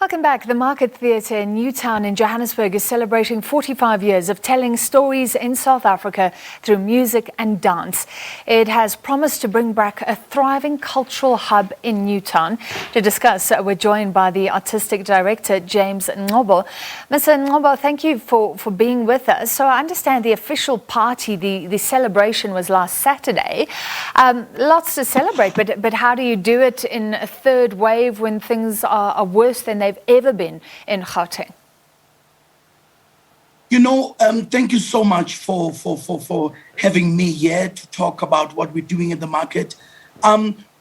Welcome back. The Market Theatre in Newtown in Johannesburg is celebrating 45 years of telling stories in South Africa through music and dance. It has promised to bring back a thriving cultural hub in Newtown. To discuss, we're joined by the artistic director, James Ngcobo. Mr. Ngcobo, thank you for being with us. So I understand the official party, the celebration was last Saturday. Lots to celebrate, but how do you do it in a third wave when things are worse than they've ever been in Gauteng? Thank you so much for having me here to talk about what we're doing in the market.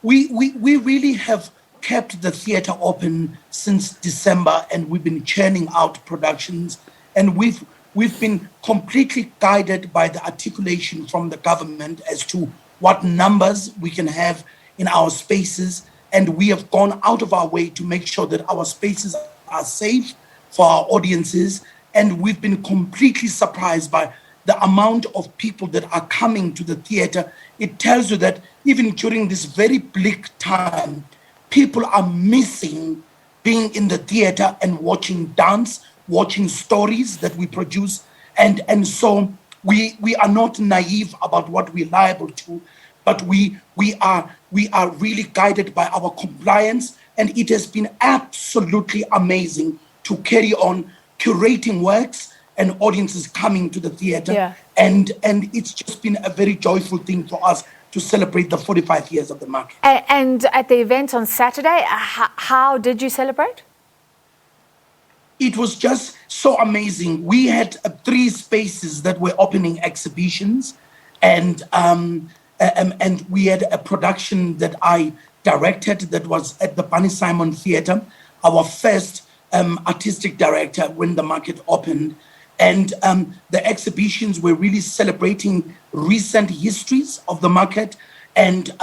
We really have kept the theatre open since December, and we've been churning out productions, and we've been completely guided by the articulation from the government as to what numbers we can have in our spaces. And we have gone out of our way to make sure that our spaces are safe for our audiences. And we've been completely surprised by the amount of people that are coming to the theatre. It tells you that even during this very bleak time, people are missing being in the theatre and watching dance, watching stories that we produce. And so we are not naive about what we're liable to, but we are really guided by our compliance, and it has been absolutely amazing to carry on curating works and audiences coming to the theatre. Yeah. And it's just been a very joyful thing for us to celebrate the 45 years of the market. And at the event on Saturday, how did you celebrate? It was just so amazing. We had 3 spaces that were opening exhibitions, and we had a production that I directed that was at the Bunny Simon Theatre, our first artistic director when the market opened. And the exhibitions were really celebrating recent histories of the market, and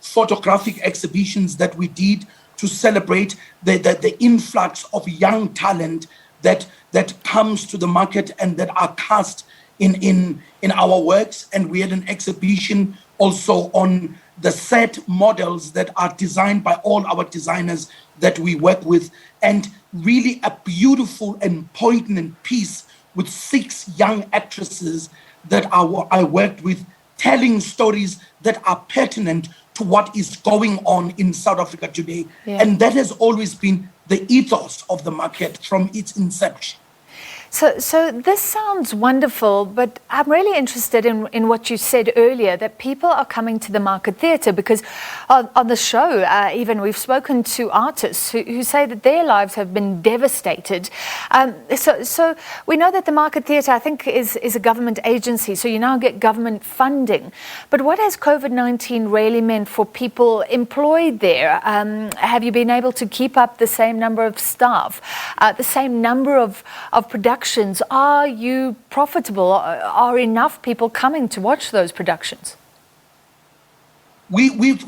photographic exhibitions that we did to celebrate the influx of young talent that comes to the market and that are cast in our works. And we had an exhibition also on the set models that are designed by all our designers that we work with, and really a beautiful and poignant piece with 6 young actresses that I worked with, telling stories that are pertinent to what is going on in South Africa today. Yeah. And that has always been the ethos of the market from its inception. So this sounds wonderful, but I'm really interested in what you said earlier, that people are coming to the Market Theatre because on the show, even we've spoken to artists who say that their lives have been devastated. So we know that the Market Theatre, I think, is a government agency, so you now get government funding. But what has COVID-19 really meant for people employed there? Have you been able to keep up the same number of staff, the same number of productions? Are you profitable? Are enough people coming to watch those productions? We've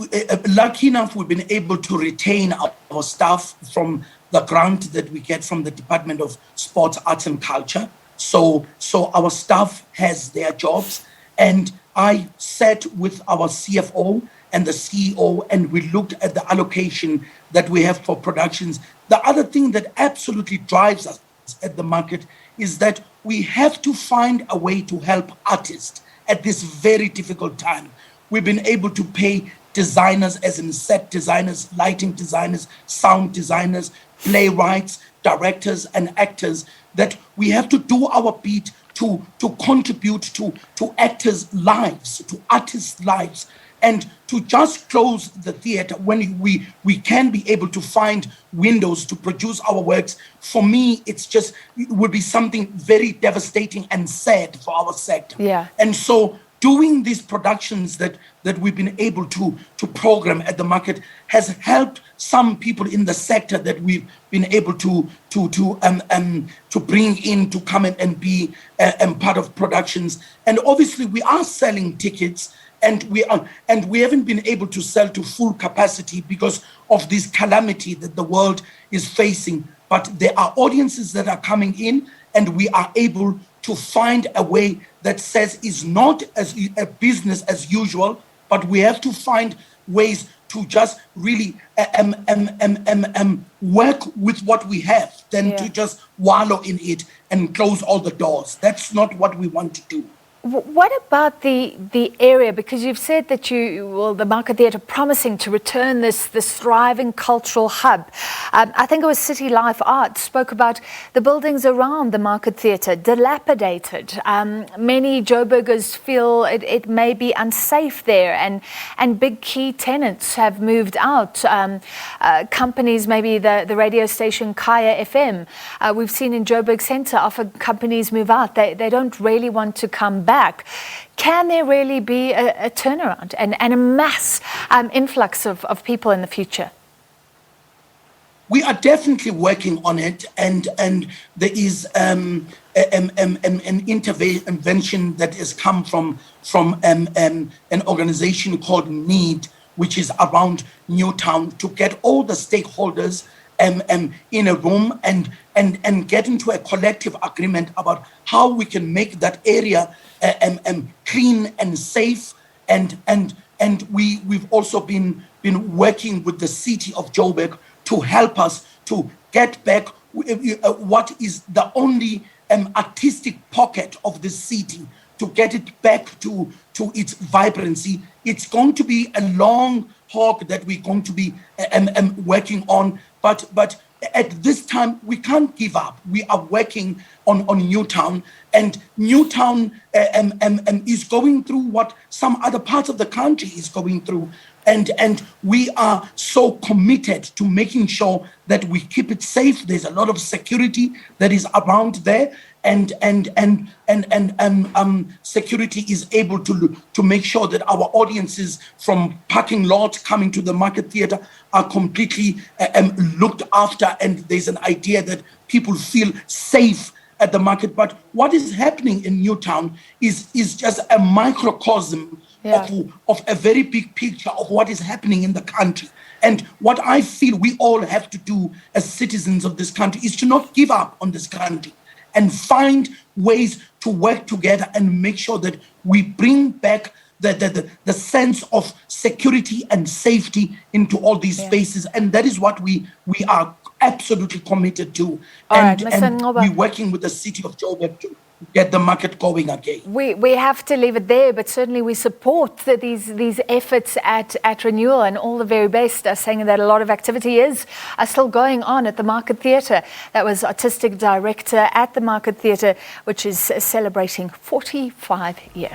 lucky enough, we've been able to retain our staff from the grant that we get from the Department of Sports, Arts and Culture. So our staff has their jobs. And I sat with our CFO and the CEO, and we looked at the allocation that we have for productions. The other thing that absolutely drives us at the market is that we have to find a way to help artists at this very difficult time. We've been able to pay designers, as in set designers, lighting designers, sound designers, playwrights, directors and actors, that we have to do our bit to contribute to actors' lives, to artists' lives. And to just close the theatre when we can be able to find windows to produce our works, for me, it would be something very devastating and sad for our sector. Yeah. And so doing these productions that we've been able to program at the market has helped some people in the sector that we've been able to bring in to come in and be part of productions. And obviously we are selling tickets, and we haven't been able to sell to full capacity because of this calamity that the world is facing. But there are audiences that are coming in, and we are able to find a way that says it's not as a business as usual, but we have to find ways just really work with what we have than to just wallow in it and close all the doors. That's not what we want to do. What about the area? Because you've said that the Market Theatre promising to return this thriving cultural hub. I think it was City Life Arts spoke about the buildings around the Market Theatre, dilapidated. Many Joburgers feel it may be unsafe there, and big key tenants have moved out. Companies, maybe the radio station Kaya FM, we've seen in Joburg Centre, often companies move out. They don't really want to come back. Can there really be a turnaround and a mass influx of people in the future? We are definitely working on it, and there is an intervention that has come from an organization called NEED, which is around Newtown, to get all the stakeholders in a room and get into a collective agreement about how we can make that area clean and safe, and we've also been working with the city of Joburg to help us to get back what is the only artistic pocket of the city, to get it back to its vibrancy. It's going to be a long haul that we're going to be working on, but at this time we can't give up. We are working on Newtown, and Newtown is going through what some other parts of the country is going through, and we are so committed to making sure that we keep it safe. There's a lot of security that is around there, and security is able to make sure that our audiences from parking lot coming to the Market Theatre are completely looked after, and there's an idea that people feel safe at the market. But what is happening in Newtown is just a microcosm of a very big picture of what is happening in the country. And what I feel we all have to do as citizens of this country is to not give up on this country, and find ways to work together and make sure that we bring back the sense of security and safety into all these spaces. And that is what we are absolutely committed to. And we're working with the city of Joburg to get the market going again. We have to leave it there, but certainly we support these efforts at renewal, and all the very best, saying that a lot of activity is still going on at the Market Theatre. That was Artistic Director at the Market Theatre, which is celebrating 45 years.